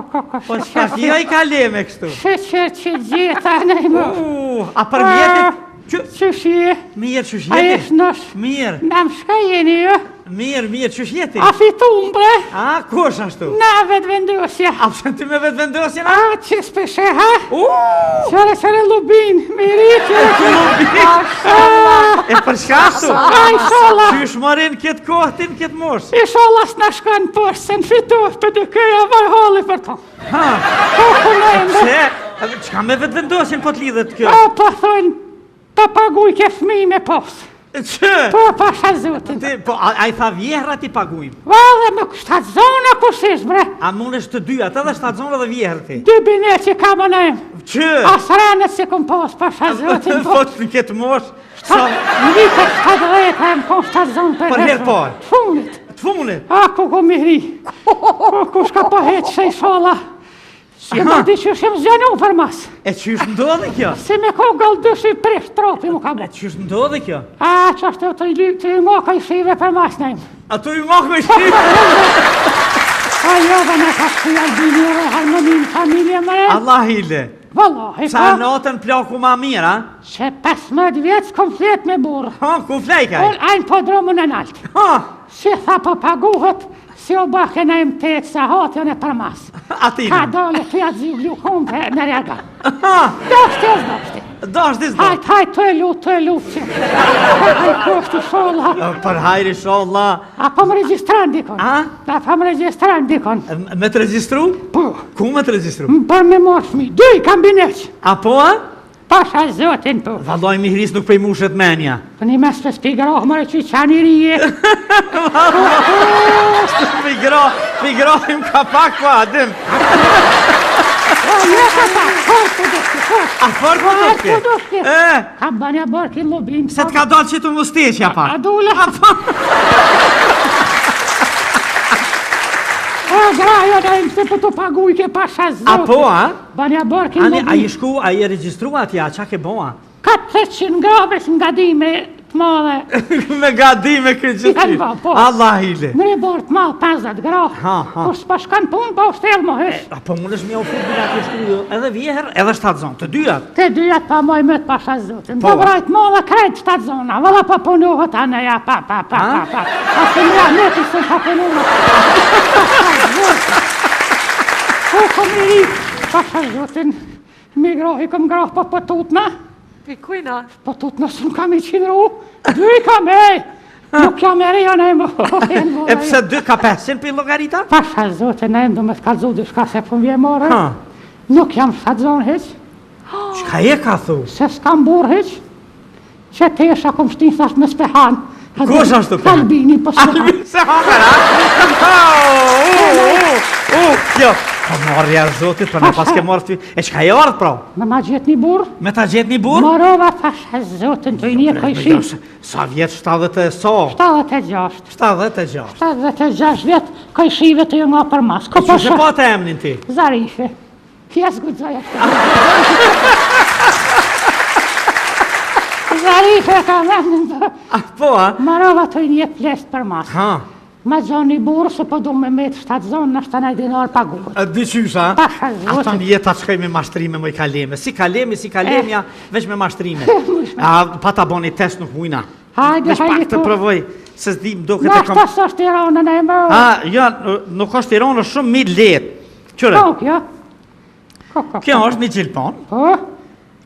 Po çka kjo I kaleme kështu? Sheqer që gjeta në më. A për vjetit? Qësh je? Mirë, qësh A jeti? jesh nosh? Mirë, Nam shka jeni jo? mirë, qësh jeti? A fitum bre? A, kush ashtu? Na vetë vendosja. A përshën ty me vetë vendosjen? A që speshe ha? Qëre lubin, miri E për shka ashtu? A ishala. Qysh marin këtë kohtin, këtë mosh? Ishala s'na shkan poshtë, se në fitoh për dy këja varhali për to. Ha, Pse? Qka me vetë vendosjen po t'lidhet kjo? A po thonë, ta paguj ke fmi me posë. Që? Po, pasha zotin. Po, a I tha vjehra ti pagujmë? Vale, me shtatë zona kushish, bre. A mund është të dy, ata dhe shtatë zonë dhe vjehrë ti? Dy bine që ka më në em. Që? Asranet se kom pas, pasha zotin. Po që në këtë mosh? Një për shtatë dhejta e më kom shtatë zonë për Për herë parë? Të funit. Të funit? A, ku ko mihri. Ku shka pa heqë se I shala. E më di që shem zjanu për mas. E qysh ndodhe kjo? Se me ko gëlldush I prish tropi mu ka bo. E qysh ndodhe kjo? A, që ashtë të I moka I shive për mas në im. A tu I mok me shi? A jo dhe me ka shi albini dhe harmonin familje me e. Allah hile. Wallahi, Sa natën plaku ma mirë, a? Që 15 vjetës kom flet me burë. Ha, ku flejkaj? Unë ajnë po dromën e naltë. Ha, Si tha po paguhet, si o bake në im të sa hatën e për mas. atina. Ka dole të jatë zivlju kumpe në reaga. Ha, Doshti e zdoshti. dash dis do. Hajt, të e lu që. Hajt kofti sholla. Për hajri sholla. A po më registran dikon. A? A po më registran dikon. Me të registru? Po, Ku me të registru? për me moshmi, dy kam bineq. A po, a? Pasha zotin po. Valloj mihris nuk prej mushet menja. Për një mes të spigroh mërë që qani rije. Pigrohim ka pak po adim. O, një ka pa, fort për dushki, fort. A fort po dushki? Fort për dushki. E, Ka banja barki lubin. se t'ka dalë që të musteqja pak. A dule. A po, O, grajo da im se për të paguj ke pasha zotin. a po, a? Banja barki Ani, a lubin. i shku, a i registru atja, qa ke bo, a? 400 graves nga dime të madhe. Me gadi me këtë Janë gjithi. ba, po. Allah hile. Në rebor të malë 50 gra. Ha. Kur s'pa shkan pun, pa u shtel më hysh. A po mund është mja u fut bilat i shku edhe vjeher, edhe 7 zonë, të dyat. Te dyjat pa moj më të pasha zotin. Po. Po vrajt madhe krejt 7 zona. Valla pa punohet anë ja pa. A se mja neti se pa punohet. Po kom I ri, pasha zotin. Mi grohi kom groh po tutna. Pikujna. Po tutna s'm kam I qinru. Dy kam e. Nuk jam e rija në më. E pse 2 ka 500 për logarita? Pasha zotin e ndu me s'kalzu dishka se pun vje more. Ha, Nuk jam 7 zonë heq. qka je ka thu? Se s'kam burë heq. Që te esha kom shtin thash me spehan. Kush ashtu pehan? Albini po spehan. Albini se hamer, a? Kjo. Po marrja zotit, për në pas ke marrë ty. E qka je ardhë, pra? Me ma gjet një burë. Me ta gjetë një burë? Morova pasha zotin të I një kajshi. Sa vjetë 70 e so? 76. 76. 76 vjet kajshive të ju nga për mas. Ko Që që pasha po të emnin ti? Zarife. Fjes gudzoj ashtë. Zarife ka menin. A po, a? Morova të I një plest për mas. Ha. Ma zonë I burë se po du me met 7 zonë në 7 dinar paguhet. A dyqysha? Pasha Ata zotin. në jetë atë shkoj me mashtrime më I kaleme. Si kalemja, veç me mashtrime. A pa ta boni test nuk mujna. Hajde, Veç pak hajde të po. provoj, se s'dim do Në këtë kom... ashtë është Tiranën e më. A, ja, nuk është Tiranë, është shumë mirë letë. Qëre, Po, kjo. kjo është një gjilpon, Po,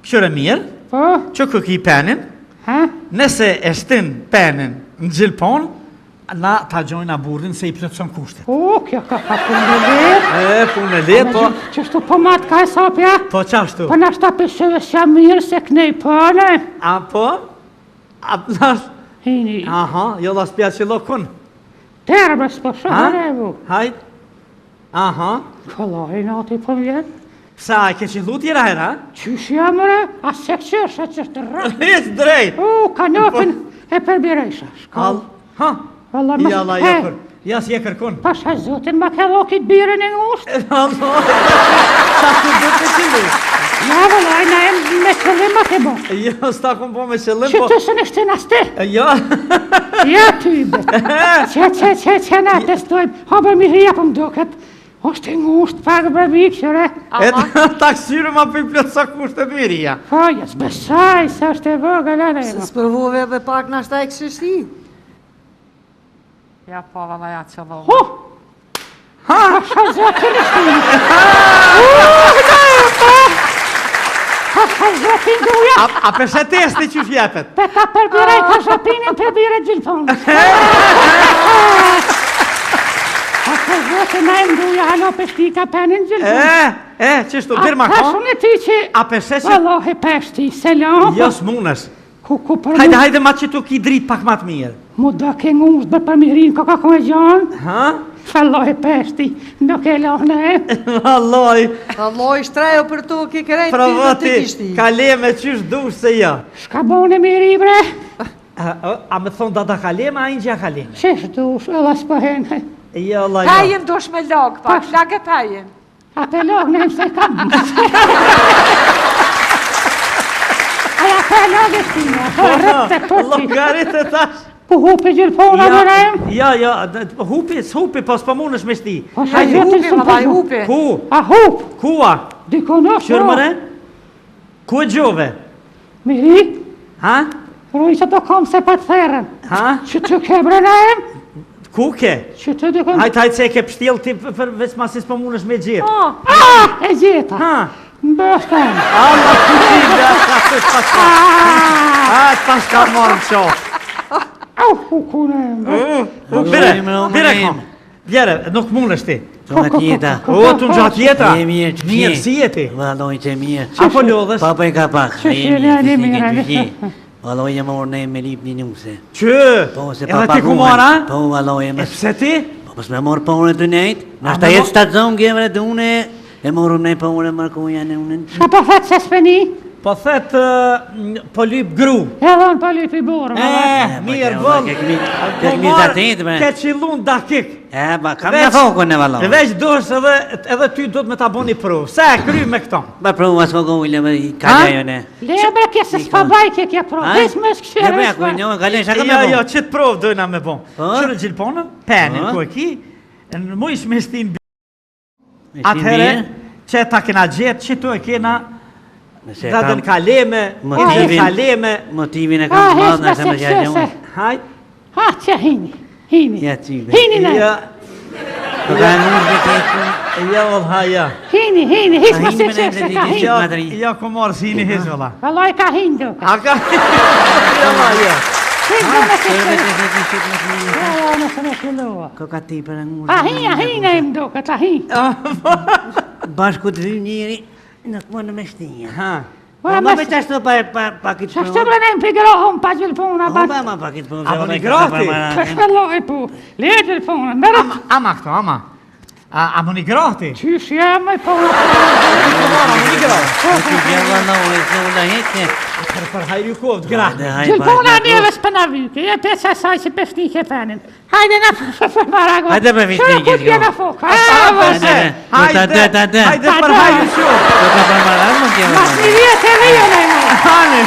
qëre mirë, po, që këki penin, ha? nëse e shtin penin në gjilpon, na ta gjojna burin se I plëtson kushtet. Po, kjo ka punë letë. E, punë e letë, po... Qështu po matë ka e sapja? Po qashtu? Po nashta pësëve s'ja mirë se kënej pëne. A, po? A, nash... Hini, Aha, jo la spja që lokun. terbës po shëhërevu. Hajt. Aha. Këlloj nati po vjen. Sa, ke që lut jera hera? Qysh jamëre, a se këqesha që të rrë. Hiç drejt. Kanopin e përbirejsha. All. Ha. Valla Ja, la, ja, kër. Ja, si e kërkun. Pasha zotin ma ke lokit birën e ngusht. Allah. Sa të dhe të qëllu. Ja, valla, na e me qëllim ma ke bo. Jo, s'ta kun po me qëllim, Që po... të së në shtin asti. Jo. Ja ty, bet. Që na testojmë. Habër mi rria për më duket. Është i ngusht pak bërvik, qëre. E ta kësyrë ma për i plëtë sa kushtet miria. Po, jes besaj, se është e vogël edhe. Se spërvove edhe pak në ashtaj këshështi. Ja, po, valla, ja, që vogël. Hu! Ha! Pasha zotin ishtë. Pasha zotin duja. A përse testi që fjepet? Pe ta përbiraj ka shapinin përbire gjilpon. Pasha zotin na e mduja halo peshti ka penin gjilpon. Qështu, dirma A ka? pashun e ti që... A përse që... Wallahi peshti, selam. Jo s'munës. Ku për Hajde, mu... hajde ma që tu ki drit pak ma të mirë. Mu do ke ngusht bër për mirin ka ku e gjanë. Ha? Wallahi peshti, nuk e lohne e. Alloj, Allah i shtrejo për to ki krejt provoti, të kishti. kaleme qysh dush se ja. Shka bone miri bre? A me thonë da kaleme, a ingjja kaleme? Qesh dush, edhe s'pohene. Ja, Allah, ja. Pajin dush me log, pak, lage pajin. A te lohne se kam. Aja pe lage shtina, po rrëpte përti. Logarit e tash. Po hupi gjilpona dhe rem. Ja, s'hupi, po s'po munësh me shti. Po shka Hajde, zotin hupi, së valla, përdu. hupi. Ku? A hup, Kua? dikonosh Qërë mëre? Ku e gjove? Miri, Ha? roj që do kom se pa të therën. Ha? Që të kebre në em? Ku ke? Që të dikon... Hajtë se e ke pështil ti për veç ma si s'po munësh me gjithë. E gjeta. Ha? Mbështë em. Allah, ku ti dhe të pas ka morë në qo. Au, hukune em. Bire kom. Bjere, nuk munësh ti. Gjatë jeta. O, të në gjatë jeta. Je mirë që Mirë, si jeti? Valloj që mirë. Apo lodhës? Papa i ka pak. Që shirë, mirë. Valloj e morë ne me lip një njuse. Që? Po, se Edhe papa ti ku mora? Po, valloj e E më... pse ti? Po, pës me morë porën të nejtë. Në ashta jetë stacion gjevre të une. E morë ne porën e markoja në unën. Shka po thetë se s'peni? Po thetë po lyp gru. Edhe në po lypi burë. Mirë, vëllë. Ke këmi zatit, bre. Ke qilun dakik. E, ba, kam në fokën e valloj. Veç dush edhe ty do të me ta boni provë. Se e kry me këto. Ba, provë as koko ujle me i kalja jo ne. Lebre kje se s'pa bajke kje pro. Ves më E, s'këshere bre, ako e njohë, kalja shaka me Jo, bo. qëtë provë dojna me bon. Po? Qërë gjilponën, penin, Po? ku e ki, në mu ish me stin Me shtin atëhere, mirë. që ta kena gjetë, që tu e kena Nëse datën kam kaleme, motivin- kaleme, motivin e A, kam të hes madhë në me shtë me se gjatë këshese. hajt, Ha, që hini. Hini. Ja, cibe. Hini ne. ja, Po ka mund me të ja, vëllha, ja. Hini, hini. Hes me hini se me ne këshese dhe ka di- hini. Ja, Madri. ja, ku marë si një hizë, vëlla. Vallaj ka hini do. A ka, ja, ma, ja. Hini do me se Kërë me këshese. të të shqip me të mirë. Ja, nëse me shilua. Ko ka ti për ngurë. A hini e më do, këta hini. Bashku të hy njëri, nuk më në me shtinja. Ha, Po, Ma mas- me qashtu pa kitë Qa shtë bre nejmë për grohëm pa gjilpona. Po, ba ma pa kitë punë. Apo një grati? Që shpëlloj po. Le gjilpona. Mërë. ama këto, ama. A më një grati? Qysh jam e po. Më një grati. Po që gjeva në ure, se u da hetë. Për hajri kovë, grati. Gjilpona njëve s'pëna vyke. E peca saj që pështi ke penin. Hajde në për marago. Hajde për fisni Shërë ke ku t'jena shko. foka. Hajde, hajde për hajri shumë. Po ka për mararë më gjeva. Mas një vjetë e dhe jo në e Hane.